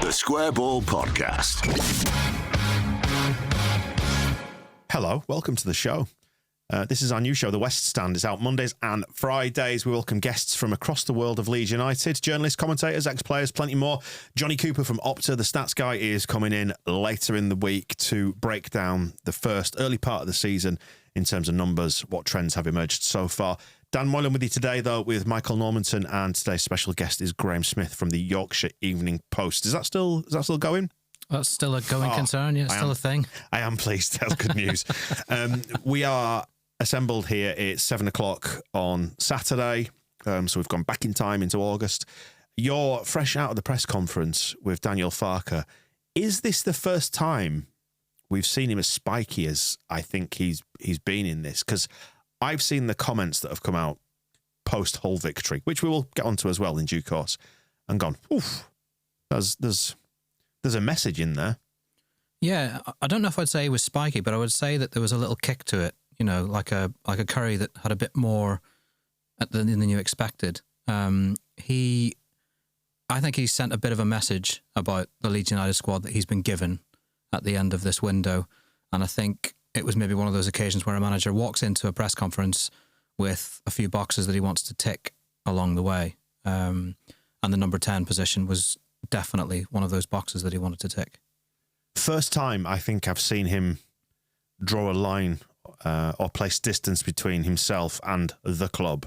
The Square Ball Podcast. Hello, welcome to the show. This is our new show, The West Stand. It's out Mondays and Fridays. We welcome guests from across the world of Leeds United, journalists, commentators, ex-players, plenty more. Johnny Cooper from Opta, the stats guy, is coming in later in the week to break down the first early part of the season in terms of numbers, what trends have emerged so far. Dan Moylan with you today, though, with Michael Normanton, and today's special guest is Graham Smyth from the Yorkshire Evening Post. Is that still going? That's still a going concern, yeah, still a thing. I am pleased. That's good news. We are assembled here. It's 7 o'clock on Saturday, so we've gone back in time into August. You're fresh out of the press conference with Daniel Farke. Is this the first time we've seen him as spiky as I think he's been in this? Because I've seen the comments that have come out post-Hull victory, which we will get onto as well in due course, and gone, oof, there's a message in there. Yeah, I don't know if I'd say he was spiky, but I would say that there was a little kick to it, you know, like a curry that had a bit more than you expected. I think he sent a bit of a message about the Leeds United squad that he's been given at the end of this window, and I think it was maybe one of those occasions where a manager walks into a press conference with a few boxes that he wants to tick along the way. And the number 10 position was definitely one of those boxes that he wanted to tick. First time I think I've seen him draw a line or place distance between himself and the club.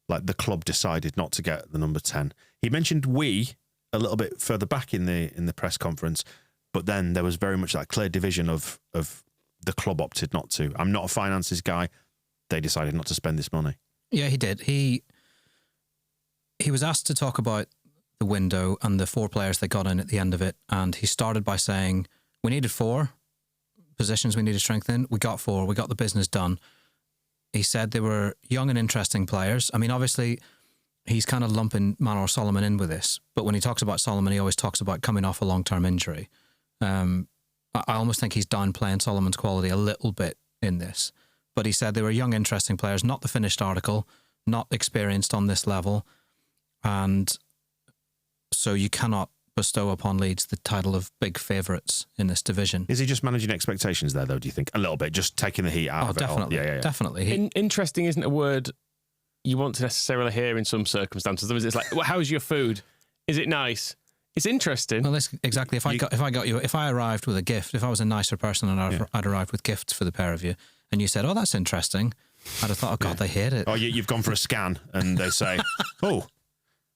Like the club decided not to get the number 10. He mentioned we a little bit further back in the press conference, but then there was very much that clear division of the club opted not to. I'm not a finances guy. They decided not to spend this money. Yeah, he did. He was asked to talk about the window and the 4 players that got in at the end of it, and he started by saying, we needed 4 positions we needed to strengthen. We got 4. We got the business done. He said they were young and interesting players. I mean, obviously, he's kind of lumping Manor Solomon in with this, but when he talks about Solomon, he always talks about coming off a long-term injury. I almost think he's downplaying Solomon's quality a little bit in this. But he said they were young, interesting players, not the finished article, not experienced on this level. And so you cannot bestow upon Leeds the title of big favourites in this division. Is he just managing expectations there, though, do you think? A little bit, just taking the heat out of definitely, it all. Yeah. Definitely. Interesting isn't a word you want to necessarily hear in some circumstances. It's like, well, how's your food? Is it nice? It's interesting. Well, exactly. If I arrived with a gift, if I was a nicer person and I'd arrived with gifts for the pair of you, and you said, "Oh, that's interesting," I'd have thought, "Oh God, they hate it." Oh, you've gone for a scan, and they say, "Oh,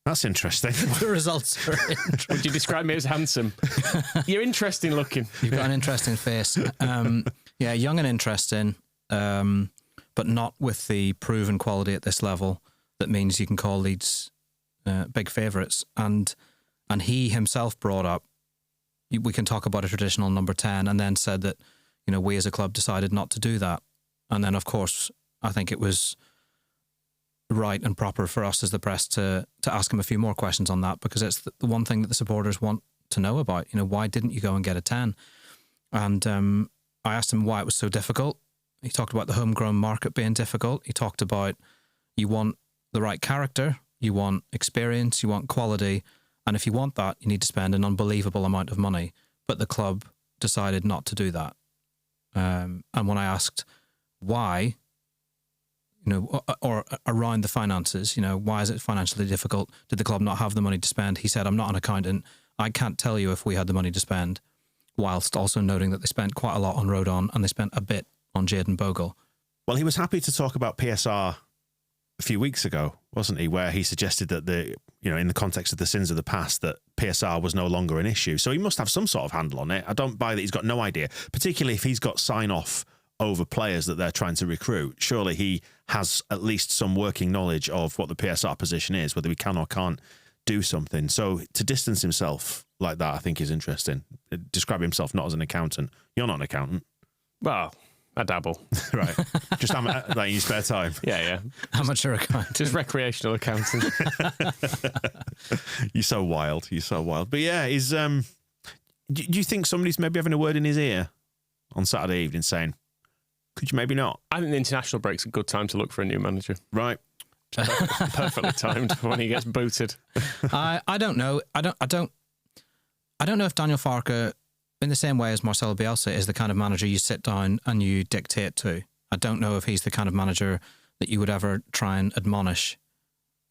that's interesting." The results are interesting. Would you describe me as handsome? You're interesting looking. You've got an interesting face. Yeah, young and interesting, but not with the proven quality at this level that means you can call Leeds big favourites. And he himself brought up, we can talk about a traditional number 10, and then said that, you know, we as a club decided not to do that. And then, of course, I think it was right and proper for us as the press to ask him a few more questions on that, because it's the one thing that the supporters want to know about. You know, why didn't you go and get a 10? And I asked him why it was so difficult. He talked about the homegrown market being difficult. He talked about you want the right character, you want experience, you want quality. And if you want that, you need to spend an unbelievable amount of money. But the club decided not to do that. And when I asked why, you know, or around the finances, you know, why is it financially difficult? Did the club not have the money to spend? He said, I'm not an accountant. I can't tell you if we had the money to spend, whilst also noting that they spent quite a lot on Rodon and they spent a bit on Jayden Bogle. Well, he was happy to talk about PSR a few weeks ago, wasn't he? Where he suggested that in the context of the sins of the past, that PSR was no longer an issue. So he must have some sort of handle on it. I don't buy that he's got no idea, particularly if he's got sign-off over players that they're trying to recruit. Surely he has at least some working knowledge of what the PSR position is, whether he can or can't do something. So to distance himself like that, I think is interesting. Describe himself not as an accountant. You're not an accountant. Well, I dabble. Right. Just like in your spare time. Yeah. Amateur accountant. Just recreational accountant. You're so wild. But yeah, do you think somebody's maybe having a word in his ear on Saturday evening saying, could you maybe not? I think the international break's a good time to look for a new manager. Right. Perfectly timed when he gets booted. I don't know. I don't. I don't know if Daniel Farke, in the same way as Marcelo Bielsa, is the kind of manager you sit down and you dictate to. I don't know if he's the kind of manager that you would ever try and admonish,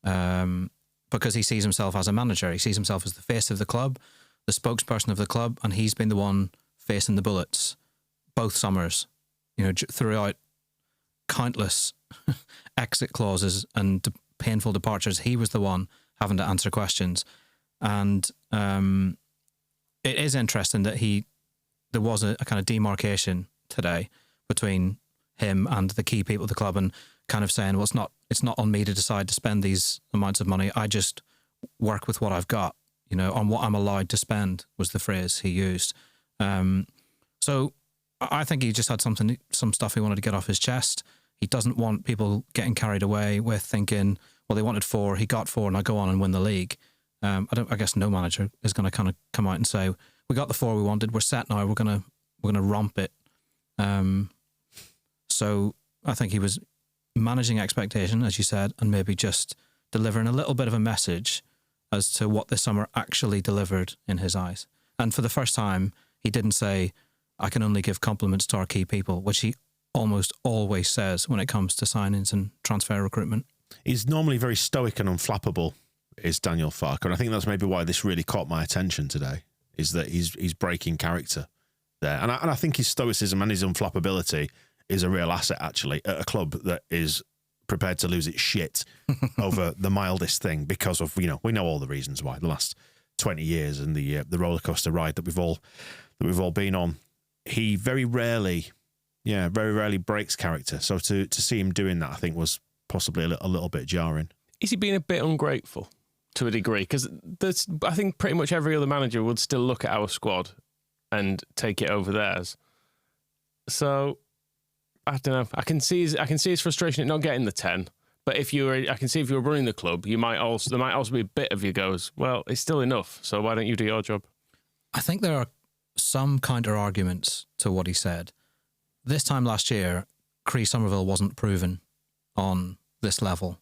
because he sees himself as a manager. He sees himself as the face of the club, the spokesperson of the club, and he's been the one facing the bullets both summers, throughout countless exit clauses and painful departures. He was the one having to answer questions. And it is interesting that there was a kind of demarcation today between him and the key people of the club, and kind of saying, well, it's not on me to decide to spend these amounts of money. I just work with what I've got, on what I'm allowed to spend, was the phrase he used. So I think he just had some stuff he wanted to get off his chest. He doesn't want people getting carried away with thinking, well, they wanted 4, he got 4, and I go on and win the league. I guess no manager is going to kind of come out and say, we got the 4 we wanted, we're set now, we're gonna romp it. So I think he was managing expectation, as you said, and maybe just delivering a little bit of a message as to what this summer actually delivered in his eyes. And for the first time, he didn't say, I can only give compliments to our key people, which he almost always says when it comes to signings and transfer recruitment. He's normally very stoic and unflappable, is Daniel Farke. And I think that's maybe why this really caught my attention today, is that he's breaking character there. And I think his stoicism and his unflappability is a real asset, actually, at a club that is prepared to lose its shit over the mildest thing because of, we know all the reasons why, the last 20 years and the roller coaster ride that we've all been on. He very rarely breaks character. So to see him doing that, I think, was possibly a little bit jarring. Is he being a bit ungrateful to a degree? Because I think pretty much every other manager would still look at our squad and take it over theirs. So I don't know. I can see his frustration at not getting the 10. But I can see if you were running the club, there might also be a bit of you goes, well, it's still enough. So why don't you do your job? I think there are some counter arguments to what he said. This time last year, Cree Somerville wasn't proven on this level.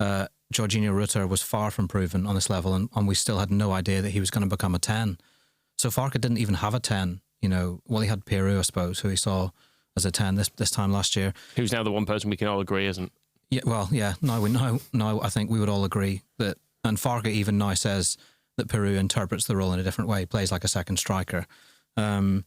Jorginho Rutter was far from proven on this level, and we still had no idea that he was going to become a 10. So Farke didn't even have a 10. Well, he had Peru, I suppose, who he saw as a 10 this time last year. Who's now the one person we can all agree isn't? Yeah, well, yeah. Now I think we would all agree that, and Farke even now says that Peru interprets the role in a different way, plays like a second striker. And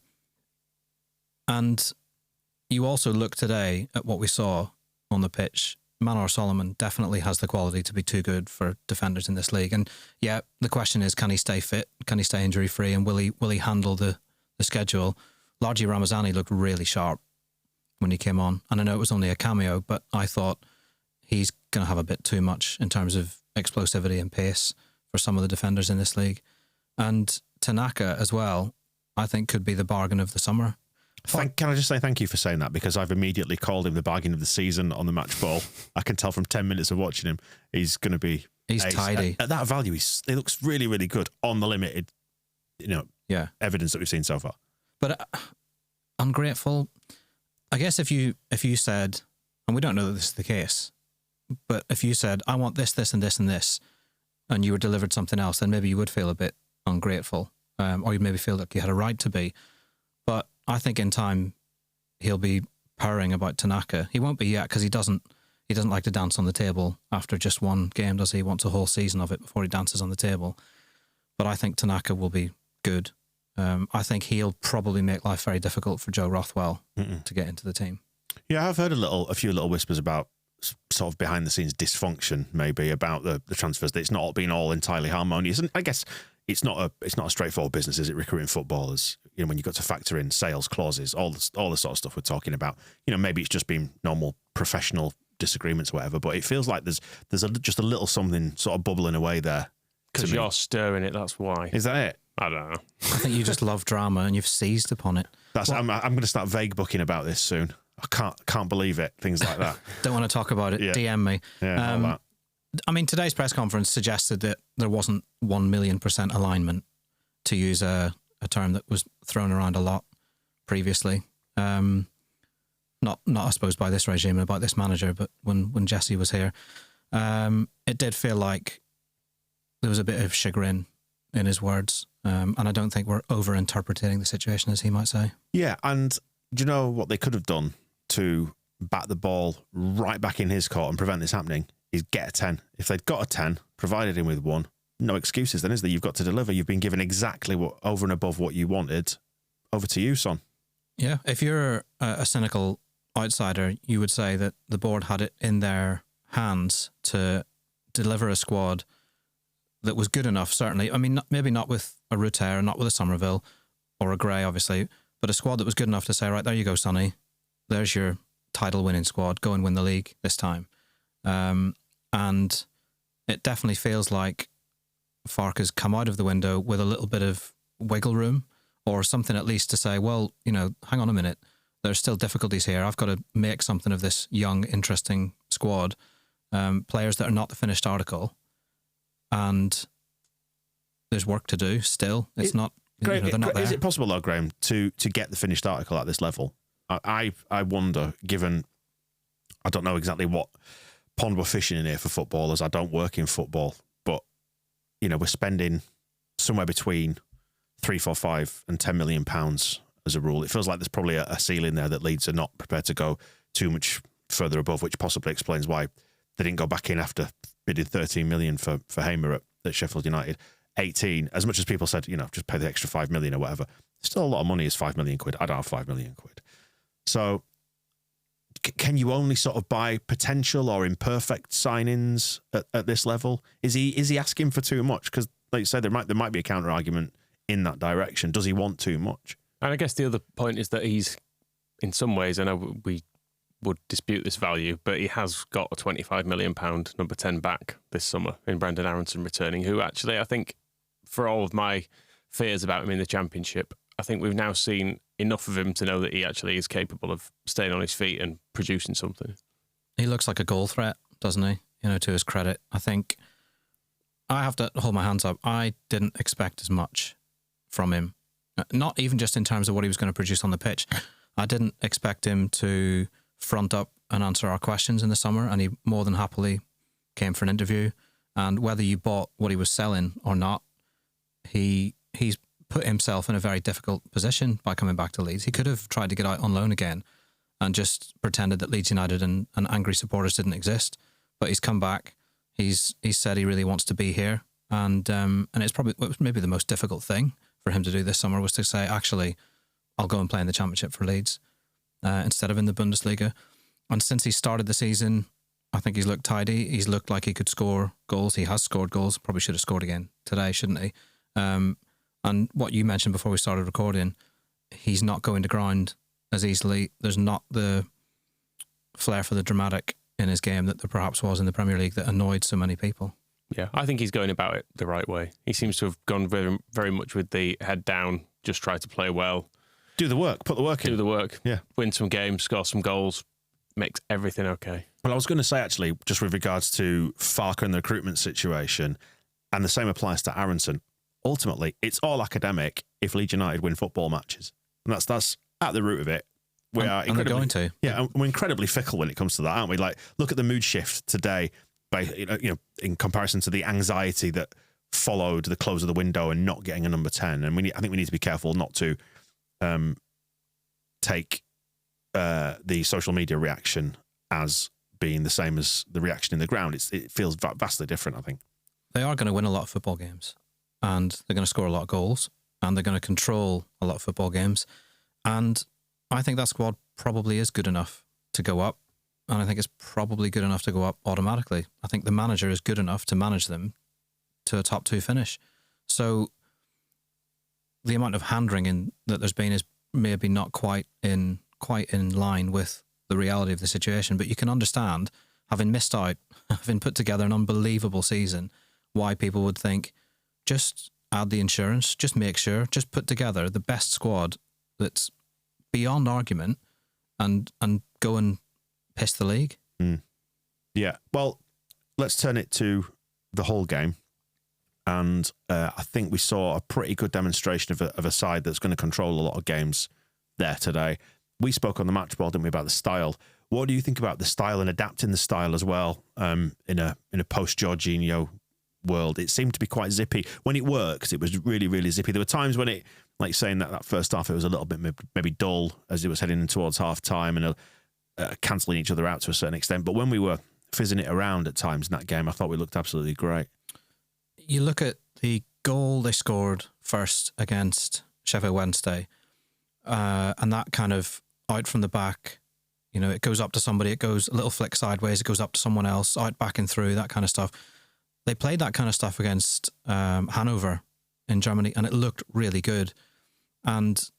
you also look today at what we saw on the pitch. Manor Solomon definitely has the quality to be too good for defenders in this league. And yeah, the question is, can he stay fit? Can he stay injury free? And will he handle the schedule? Largi Ramazani looked really sharp when he came on. And I know it was only a cameo, but I thought he's going to have a bit too much in terms of explosivity and pace for some of the defenders in this league. And Tanaka as well, I think, could be the bargain of the summer. Can I just say thank you for saying that, because I've immediately called him the bargain of the season on the match ball. I can tell from 10 minutes of watching him, he's going to be... He's tidy. At that value, he looks really, really good on the limited, evidence that we've seen so far. But ungrateful, I guess if you said, and we don't know that this is the case, but if you said, I want this, this, and this, and this, and you were delivered something else, then maybe you would feel a bit ungrateful, or you'd maybe feel like you had a right to be. But I think in time he'll be purring about Tanaka. He won't be yet, because he doesn't like to dance on the table after just one game, does he? He wants a whole season of it before he dances on the table. But I think Tanaka will be good. I think he'll probably make life very difficult for Joe Rothwell to get into the team. Yeah, I've heard a few little whispers about sort of behind the scenes dysfunction, maybe, about the transfers. That it's not been all entirely harmonious, and I guess it's not a straightforward business, is it? Recruiting footballers, when you've got to factor in sales clauses, all the sort of stuff we're talking about. Maybe it's just been normal professional disagreements or whatever, but it feels like there's just a little something sort of bubbling away there. Because you're stirring it, that's why. Is that it? I don't know. I think you just love drama and you've seized upon it. I'm going to start vague booking about this soon. I can't believe it. Things like that. Don't want to talk about it. Yeah. DM me. Yeah, all that. I mean, today's press conference suggested that there wasn't 1,000,000% alignment, to use a term that was thrown around a lot previously. Not I suppose by this regime and about this manager, but when Jesse was here, it did feel like there was a bit of chagrin in his words. And I don't think we're over-interpreting the situation, as he might say. Yeah, and do you know what they could have done to bat the ball right back in his court and prevent this happening? Is get a 10. If they'd got a 10, provided him with one, no excuses then, is there? You've got to deliver. You've been given exactly what over and above what you wanted. Over to you, Son. Yeah, if you're a cynical outsider, you would say that the board had it in their hands to deliver a squad that was good enough, certainly. I mean, maybe not with a Rutter, not with a Somerville or a Gray, obviously, but a squad that was good enough to say, right, there you go, Sonny. There's your title-winning squad. Go and win the league this time. And it definitely feels like Farke has come out of the window with a little bit of wiggle room or something at least to say, well, hang on a minute. There's still difficulties here. I've got to make something of this young, interesting squad. Players that are not the finished article. And there's work to do still. It's not, Graham, they're not there. Is it possible, though, Graham, to get the finished article at this level? I wonder, given I don't know exactly what pond we're fishing in here for footballers. I don't work in football, but we're spending somewhere between 3, 4, 5 and £10 million as a rule. It feels like there's probably a ceiling there that Leeds are not prepared to go too much further above, which possibly explains why they didn't go back in after bidding 13 million for Hamer at Sheffield United. 18, as much as people said, just pay the extra 5 million or whatever. Still a lot of money is 5 million quid. I don't have 5 million quid. So can you only sort of buy potential or imperfect signings at this level? Is he asking for too much? Because like you said, there might be a counter argument in that direction. Does he want too much? And I guess the other point is that he's, in some ways, I know we would dispute this value, but he has got a £25 million number 10 back this summer in Brendan Aaronson returning, who actually, I think, for all of my fears about him in the Championship, I think we've now seen enough of him to know that he actually is capable of staying on his feet and producing something. He looks like a goal threat, doesn't he? To his credit. I think I have to hold my hands up. I didn't expect as much from him. Not even just in terms of what he was going to produce on the pitch. I didn't expect him to front up and answer our questions in the summer, and he more than happily came for an interview. And whether you bought what he was selling or not, he's put himself in a very difficult position by coming back to Leeds. He could have tried to get out on loan again and just pretended that Leeds United and angry supporters didn't exist. But he's come back. He's said he really wants to be here, and it's probably maybe the most difficult thing for him to do this summer was to say, actually, I'll go and play in the Championship for Leeds instead of in the Bundesliga. And since he started the season, I think he's looked tidy. He's looked like he could score goals. He has scored goals. Probably should have scored again today, shouldn't he? And what you mentioned before we started recording, he's not going to ground as easily. There's not the flair for the dramatic in his game that there perhaps was in the Premier League that annoyed so many people. Yeah, I think he's going about it the right way. He seems to have gone very, very much with the head down, just try to play well. Do the work, put the work in. Do the work, yeah. Win some games, score some goals, makes everything okay. Well, I was going to say, actually, just with regards to Farke and the recruitment situation, and the same applies to Aaronson, ultimately, it's all academic if Leeds United win football matches. And that's at the root of it. And they're going to. Yeah, and we're incredibly fickle when it comes to that, aren't we? Like, look at the mood shift today, by in comparison to the anxiety that followed the close of the window and not getting a number 10. And I think we need to be careful not to take the social media reaction as being the same as the reaction in the ground. It feels vastly different, I think. They are going to win a lot of football games, and they're going to score a lot of goals, and they're going to control a lot of football games. And I think that squad probably is good enough to go up, and I think it's probably good enough to go up automatically. I think the manager is good enough to manage them to a top 2 finish. So the amount of hand-wringing that there's been is maybe not quite in line with the reality of the situation, but you can understand, having missed out, having put together an unbelievable season, why people would think, just add the insurance, just make sure, just put together the best squad that's beyond argument and go and piss the league. Yeah. Well, let's turn it to the whole game. And I think we saw a pretty good demonstration of a side that's going to control a lot of games there today. We spoke on the match ball, didn't we, about the style. What do you think about the style and adapting the style as well in a post-Jorginho world. It seemed to be quite zippy. When it worked, it was really, really zippy. There were times when it, like saying that first half, it was a little bit maybe dull as it was heading in towards half time and cancelling each other out to a certain extent. But when we were fizzing it around at times in that game, I thought we looked absolutely great. You look at the goal they scored first against Sheffield Wednesday, and that kind of out from the back, you know, it goes up to somebody, it goes a little flick sideways, it goes up to someone else, out, back and through, that kind of stuff. They played that kind of stuff against Hanover in Germany, and it looked really good. And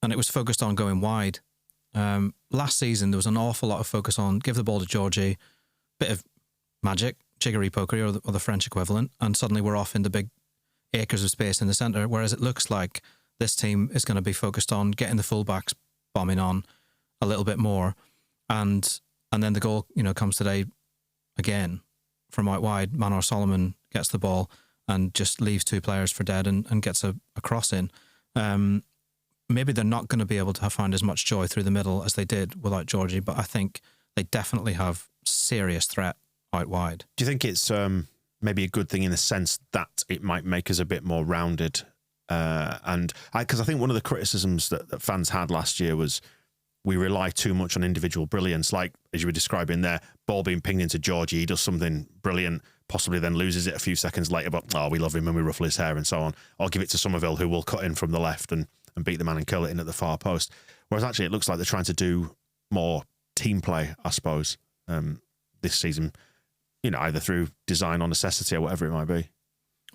it was focused on going wide. Last season, there was an awful lot of focus on give the ball to Georgie, bit of magic, jiggery pokery, or the French equivalent, and suddenly we're off into big acres of space in the centre, whereas it looks like this team is going to be focused on getting the fullbacks bombing on a little bit more. And then the goal, you know, comes today again from out wide. Manor Solomon gets the ball and just leaves two players for dead and gets a cross in. Maybe they're not going to be able to find as much joy through the middle as they did without Georgie, but I think they definitely have serious threat out wide. Do you think it's maybe a good thing in the sense that it might make us a bit more rounded? Because I think one of the criticisms that fans had last year was we rely too much on individual brilliance, like as you were describing there, ball being pinged into Georgie, he does something brilliant, possibly then loses it a few seconds later, but we love him and we ruffle his hair and so on. Or give it to Somerville, who will cut in from the left and beat the man and kill it in at the far post. Whereas actually it looks like they're trying to do more team play, I suppose, this season, you know, either through design or necessity or whatever it might be.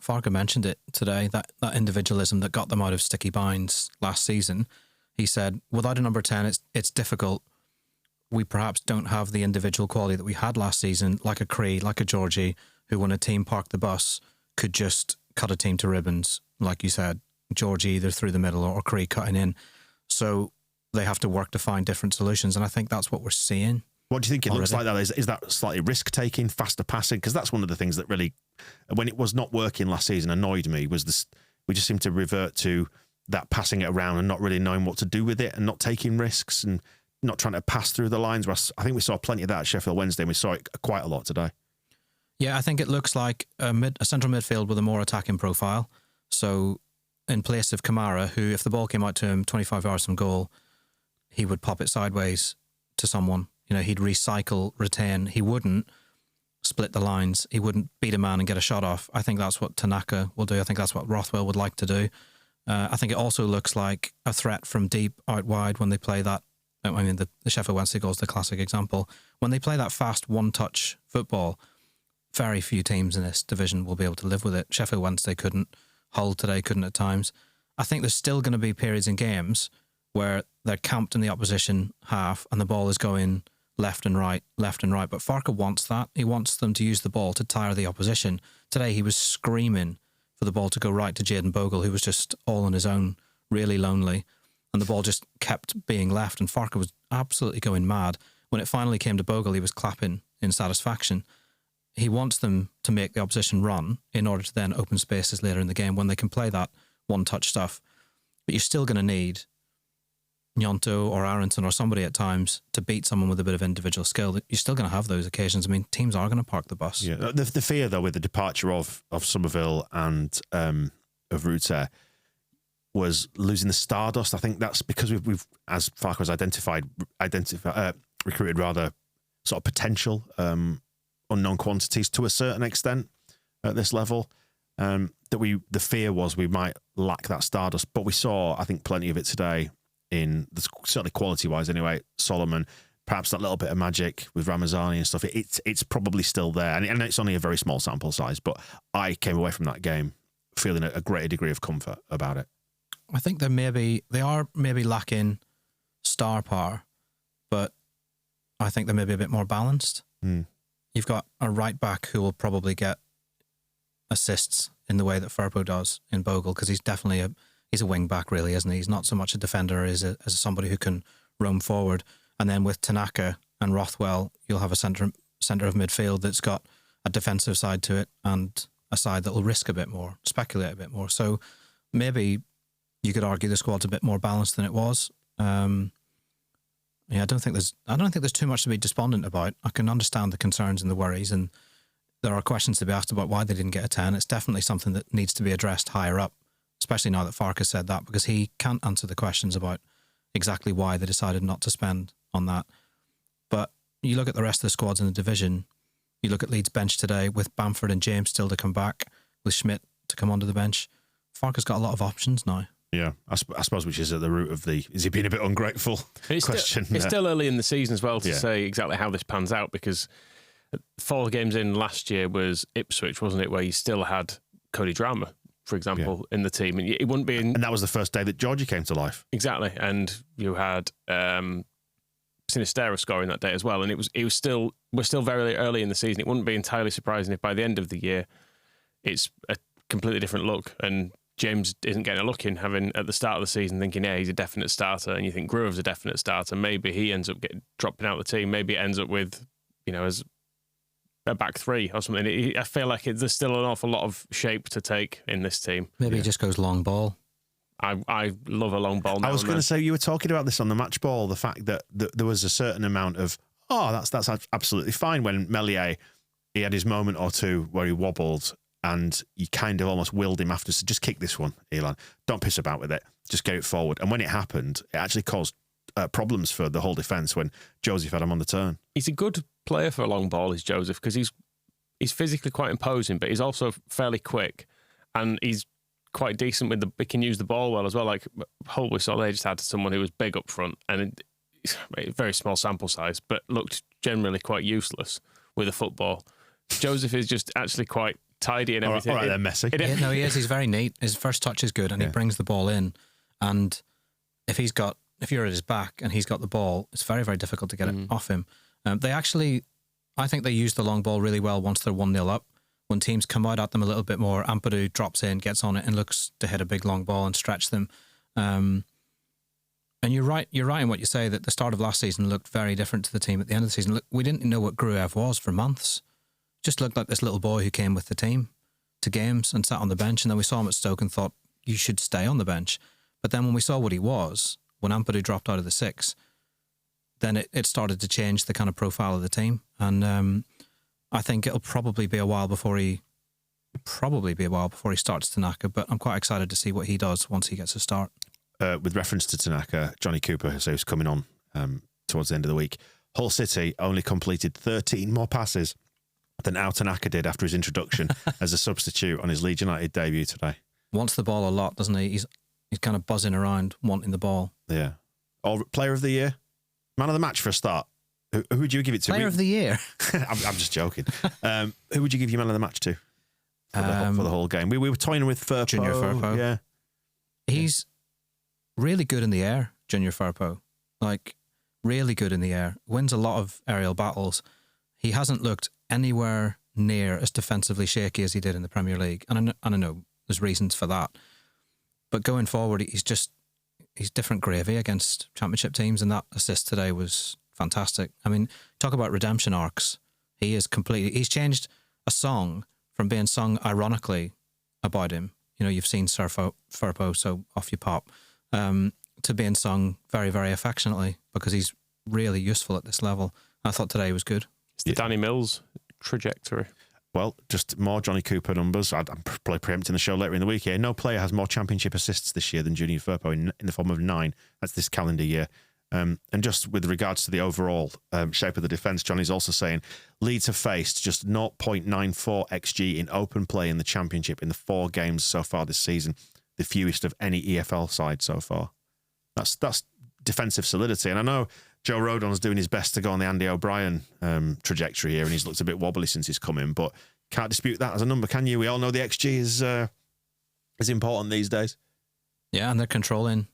Farke mentioned it today, that individualism that got them out of sticky binds last season. He said, without a number 10, it's difficult. We perhaps don't have the individual quality that we had last season, like a Cree, like a Georgie, who when a team parked the bus could just cut a team to ribbons, like you said, Georgie either through the middle or Cree cutting in. So they have to work to find different solutions, and I think that's what we're seeing. What do you think it looks like that? Is that slightly risk-taking, faster passing? Because that's one of the things that really, when it was not working last season, annoyed me, was this, we just seemed to revert to that passing it around and not really knowing what to do with it and not taking risks and not trying to pass through the lines. Whereas I think we saw plenty of that at Sheffield Wednesday, and we saw it quite a lot today. Yeah, I think it looks like a central midfield with a more attacking profile. So in place of Kamara, who, if the ball came out to him 25 yards from goal, he would pop it sideways to someone. You know, he'd recycle, retain. He wouldn't split the lines. He wouldn't beat a man and get a shot off. I think that's what Tanaka will do. I think that's what Rothwell would like to do. I think it also looks like a threat from deep out wide when they play that. I mean, the Sheffield Wednesday goal is the classic example. When they play that fast one-touch football, very few teams in this division will be able to live with it. Sheffield Wednesday couldn't. Hull today couldn't at times. I think there's still going to be periods in games where they're camped in the opposition half and the ball is going left and right. But Farke wants that. He wants them to use the ball to tire the opposition. Today he was screaming for the ball to go right to Jayden Bogle, who was just all on his own, really lonely. And the ball just kept being left, and Farke was absolutely going mad. When it finally came to Bogle, he was clapping in satisfaction. He wants them to make the opposition run in order to then open spaces later in the game when they can play that one-touch stuff. But you're still going to need Gnonto or Aaronson or somebody at times to beat someone with a bit of individual skill. You're still going to have those occasions. I mean, teams are going to park the bus. Yeah, the fear, though, with the departure of Somerville and of Rutter was losing the stardust. I think that's because we've as Farke has recruited rather sort of potential unknown quantities to a certain extent at this level. The fear was we might lack that stardust, but we saw, I think, plenty of it today. Certainly quality-wise anyway, Solomon, perhaps that little bit of magic with Ramazani and stuff, it's probably still there. And it's only a very small sample size, but I came away from that game feeling a greater degree of comfort about it. I think they are maybe lacking star power, but I think they're maybe a bit more balanced. You've got a right back who will probably get assists in the way that Firpo does in Bogle, because he's a wing back, really, isn't he? He's not so much a defender as somebody who can roam forward. And then with Tanaka and Rothwell, you'll have a centre of midfield that's got a defensive side to it and a side that will risk a bit more, speculate a bit more. So maybe you could argue the squad's a bit more balanced than it was. I don't think there's too much to be despondent about. I can understand the concerns and the worries, and there are questions to be asked about why they didn't get a 10. It's definitely something that needs to be addressed higher up, especially now that Farke has said that, because he can't answer the questions about exactly why they decided not to spend on that. But you look at the rest of the squads in the division, you look at Leeds' bench today with Bamford and James still to come back, with Smyth to come onto the bench. Farke's got a lot of options now. Yeah, I suppose which is at the root of the, is he being a bit ungrateful question? It's still early in the season as well to say exactly how this pans out, because 4 games in last year was Ipswich, wasn't it, where you still had Cody Drameh, for example, in the team. And it wouldn't be... And that was the first day that Georgie came to life. Exactly. And you had Sinistera scoring that day as well. And we're still very early in the season. It wouldn't be entirely surprising if by the end of the year, it's a completely different look. And James isn't getting a look in, having at the start of the season thinking, he's a definite starter, and you think Grove's a definite starter. Maybe he ends up dropping out of the team. Maybe it ends up with, as a back 3 or something. I feel like there's still an awful lot of shape to take in this team. Maybe he just goes long ball. I love a long ball now. I was going to say, you were talking about this on the match ball, the fact that there was a certain amount of, that's absolutely fine, when Meslier, he had his moment or two where he wobbled, and you kind of almost willed him after, so just kick this one, Elon. Don't piss about with it. Just get it forward. And when it happened, it actually caused problems for the whole defence when Joseph had him on the turn. He's a good player for a long ball, is Joseph, because he's physically quite imposing, but he's also fairly quick, and he's quite decent with he can use the ball well as well. Like Hull, we saw they just had someone who was big up front, and very small sample size, but looked generally quite useless with a football. Joseph is just actually quite tidy and everything. All right, then, Messi. No, he is. He's very neat. His first touch is good, and he brings the ball in. And if you're at his back and he's got the ball, it's very, very difficult to get it off him. I think they use the long ball really well once they're 1-0 up. When teams come out at them a little bit more, Ampadu drops in, gets on it, and looks to hit a big long ball and stretch them. And you're right in what you say, that the start of last season looked very different to the team at the end of the season. Look, we didn't know what Gruev was for months. Just looked like this little boy who came with the team to games and sat on the bench, and then we saw him at Stoke and thought, you should stay on the bench. But then when we saw what he was, when Ampadu dropped out of the 6, then it started to change the kind of profile of the team. And I think it'll probably be a while before he starts Tanaka, but I'm quite excited to see what he does once he gets a start. With reference to Tanaka, Johnny Cooper, who's coming on towards the end of the week, Hull City only completed 13 more passes than Ao Tanaka did after his introduction as a substitute on his Leeds United debut today. Wants the ball a lot, doesn't he? He's kind of buzzing around wanting the ball. Yeah. Or Player of the Year? Man of the match for a start. Who would you give it to? Player of the Year? I'm just joking. Who would you give your man of the match to for the whole game? We were toying with Firpo. Junior Firpo. Yeah. He's really good in the air, Junior Firpo. Like, really good in the air. Wins a lot of aerial battles. He hasn't looked anywhere near as defensively shaky as he did in the Premier League. And I know there's reasons for that. But going forward, he's different gravy against championship teams, and that assist today was fantastic. I mean, talk about redemption arcs. He's changed a song from being sung ironically about him. You've seen Firpo, so off you pop, to being sung very, very affectionately, because he's really useful at this level. I thought today was good. It's the Danny Mills trajectory. Well, just more Johnny Cooper numbers. I'm probably preempting the show later in the week here. No player has more championship assists this year than Junior Firpo in the form of 9. That's this calendar year. And just with regards to the overall shape of the defence, Johnny's also saying Leeds have faced just 0.94 XG in open play in the Championship in the 4 games so far this season, the fewest of any EFL side so far. That's defensive solidity. And I know Joe Rodon's doing his best to go on the Andy O'Brien trajectory here, and he's looked a bit wobbly since he's come in, but can't dispute that as a number, can you? We all know the XG is important these days. Yeah, and they're controlling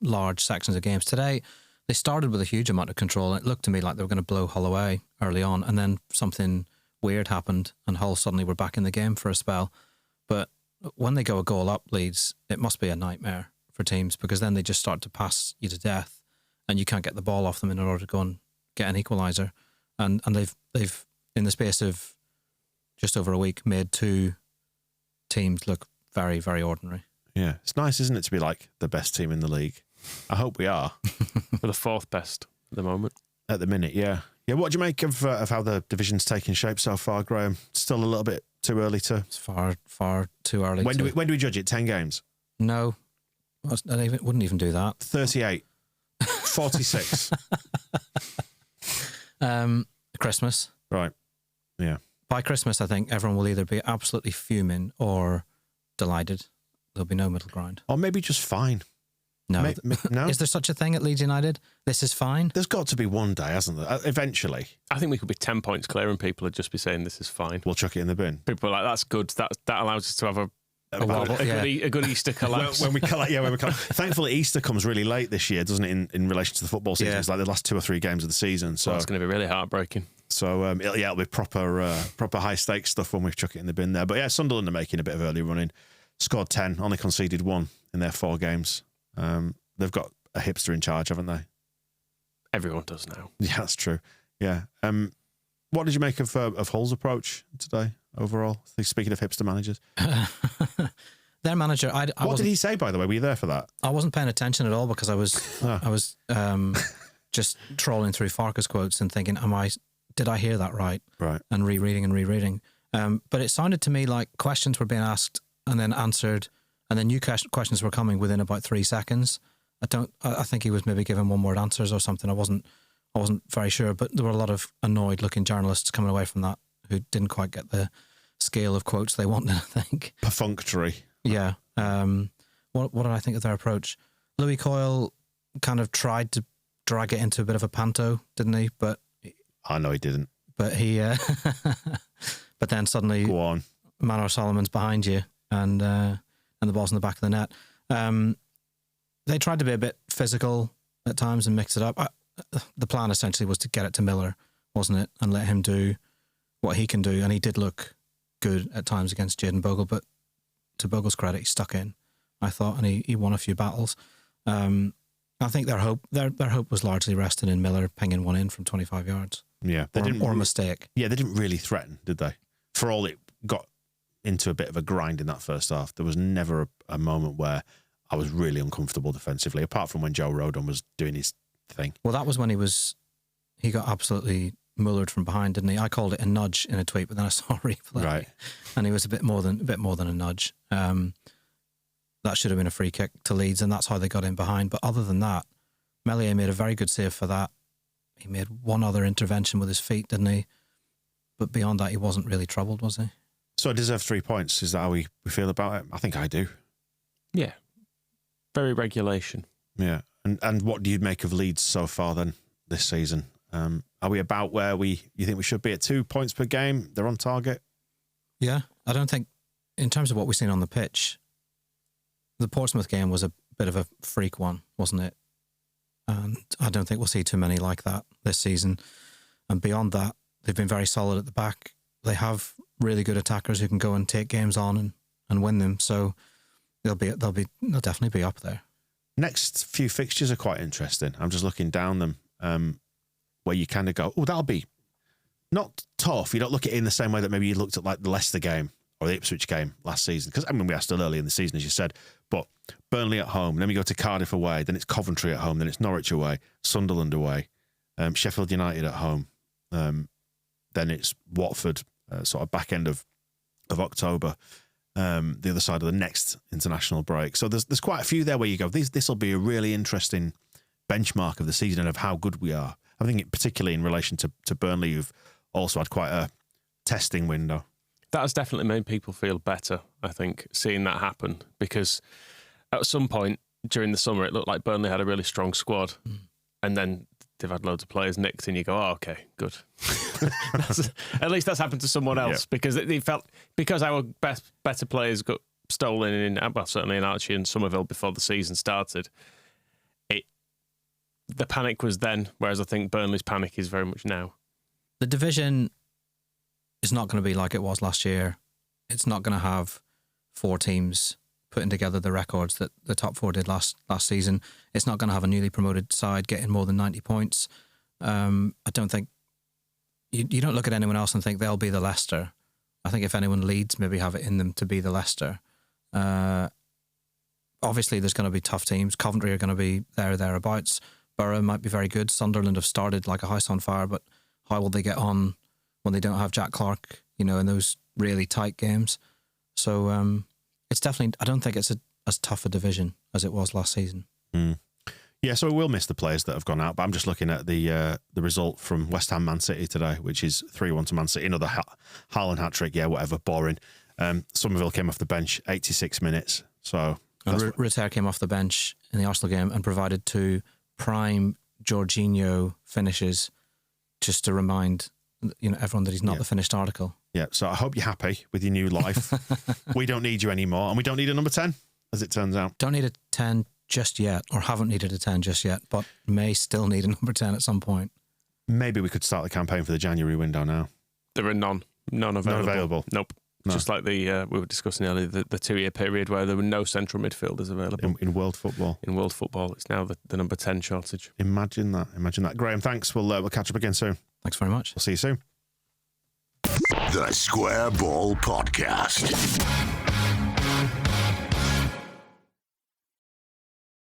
large sections of games. Today, they started with a huge amount of control, and it looked to me like they were going to blow Hull away early on, and then something weird happened, and Hull suddenly were back in the game for a spell. But when they go a goal up, Leeds, it must be a nightmare for teams, because then they just start to pass you to death, and you can't get the ball off them in order to go and get an equaliser. And they've in the space of just over a week made 2 teams look very, very ordinary. Yeah, it's nice, isn't it, to be like the best team in the league? I hope we are. We're the 4th best at the moment. At the minute, yeah. Yeah, what do you make of how the division's taking shape so far, Graham? Still a little bit too early to... It's far too early. When do we judge it? 10 games? No. I wouldn't even do that. 38. 46. Christmas. Right. Yeah. By Christmas, I think everyone will either be absolutely fuming or delighted. There'll be no middle ground. Or maybe just fine. No. No? Is there such a thing at Leeds United? This is fine? There's got to be one day, hasn't there? Eventually. I think we could be 10 points clear and people would just be saying this is fine. We'll chuck it in the bin. People are like, that's good. That allows us to have a good Easter collapse. when we collect. Thankfully, Easter comes really late this year, doesn't it, in relation to the football season? Yeah. It's like the last 2 or 3 games of the season. So it's going to be really heartbreaking. So, it'll be proper high-stakes stuff when we chuck it in the bin there. But yeah, Sunderland are making a bit of early running. Scored 10, only conceded 1 in their 4 games. They've got a hipster in charge, haven't they? Everyone does now. Yeah, that's true. Yeah. What did you make of Hull's approach today overall? Speaking of hipster managers. Their manager, what did he say, by the way? Were you there for that? I wasn't paying attention at all because I was just trawling through Farke's quotes and thinking, did I hear that right? Right. And rereading. But it sounded to me like questions were being asked and then answered, and then new questions were coming within about 3 seconds. I think he was maybe giving one-word answers or something. I wasn't very sure, but there were a lot of annoyed-looking journalists coming away from that who didn't quite get the scale of quotes they wanted, I think. Perfunctory. Yeah. What did I think of their approach? Louis Coyle kind of tried to drag it into a bit of a panto, didn't he? But I know he didn't. But he, but then suddenly, go on. Manor Solomon's behind you, and the ball's in the back of the net. They tried to be a bit physical at times and mix it up. The plan essentially was to get it to Miller, wasn't it, and let him do what he can do. And he did look good at times against Jayden Bogle, but to Bogle's credit, he stuck in, I thought, and he won a few battles. I think their hope was largely resting in Miller pinging one in from 25 yards. Yeah, or a mistake. Yeah, they didn't really threaten, did they? For all it got into a bit of a grind in that first half, there was never a moment where I was really uncomfortable defensively, apart from when Joe Rodon was doing his thing. Well, that was when he got absolutely mullered from behind, didn't he? I called it a nudge in a tweet, but then I saw a replay. Right. And he was a bit more than a nudge. That should have been a free kick to Leeds, and that's how they got in behind. But other than that, Meslier made a very good save for that. He made one other intervention with his feet, didn't he? But beyond that, he wasn't really troubled, was he? So I deserve 3 points. Is that how we feel about it? I think I do. Yeah. Very regulation. Yeah. And what do you make of Leeds so far then this season? Are we about where you think we should be at 2 points per game? They're on target? Yeah. I don't think, in terms of what we've seen on the pitch, the Portsmouth game was a bit of a freak one, wasn't it? And I don't think we'll see too many like that this season. And beyond that, they've been very solid at the back. They have really good attackers who can go and take games on and win them. So they'll definitely be up there. Next few fixtures are quite interesting. I'm just looking down them, where you kind of go, oh, that'll be not tough. You don't look at it in the same way that maybe you looked at like the Leicester game or the Ipswich game last season. Because, I mean, we are still early in the season, as you said. But Burnley at home, then we go to Cardiff away, then it's Coventry at home, then it's Norwich away, Sunderland away, Sheffield United at home, then it's Watford, sort of back end of October, the other side of the next international break. So there's quite a few there where you go, this will be a really interesting benchmark of the season and of how good we are. I think particularly in relation to Burnley, who've also had quite a testing window. That has definitely made people feel better, I think, seeing that happen, because at some point during the summer, it looked like Burnley had a really strong squad, and then they've had loads of players nicked, and you go, oh, okay, good. At least that's happened to someone else, because they felt, because our better players got stolen certainly in Archie and Somerville before the season started. The panic was then, whereas I think Burnley's panic is very much now. The division is not going to be like it was last year. It's not going to have 4 teams putting together the records that the top 4 did last season. It's not going to have a newly promoted side getting more than 90 points. I don't think you don't look at anyone else and think they'll be the Leicester. I think if anyone, Leeds maybe have it in them to be the Leicester. Obviously, there's going to be tough teams. Coventry are going to be thereabouts. Borough might be very good. Sunderland have started like a house on fire, but how will they get on when they don't have Jack Clarke, in those really tight games. So it's definitely, I don't think it's as tough a division as it was last season. Yeah, so we will miss the players that have gone out, but I'm just looking at the result from West Ham Man City today, which is 3-1 to Man City. Another Haaland hat-trick, yeah, whatever, boring. Somerville came off the bench 86 minutes. So Rutter came off the bench in the Arsenal game and provided 2 prime Jorginho finishes, just to remind everyone that he's not the finished article. Yeah, so I hope you're happy with your new life. We don't need you anymore, and we don't need a number 10, as it turns out. Don't need a 10 just yet, or haven't needed a 10 just yet, but may still need a number 10 at some point. Maybe we could start the campaign for the January window now. There are none available. None available. Nope. No. Just like we were discussing earlier, the 2-year period where there were no central midfielders available. In world football. In world football, it's now the number 10 shortage. Imagine that. Graham, thanks. We'll catch up again soon. Thanks very much. We'll see you soon. The Square Ball Podcast.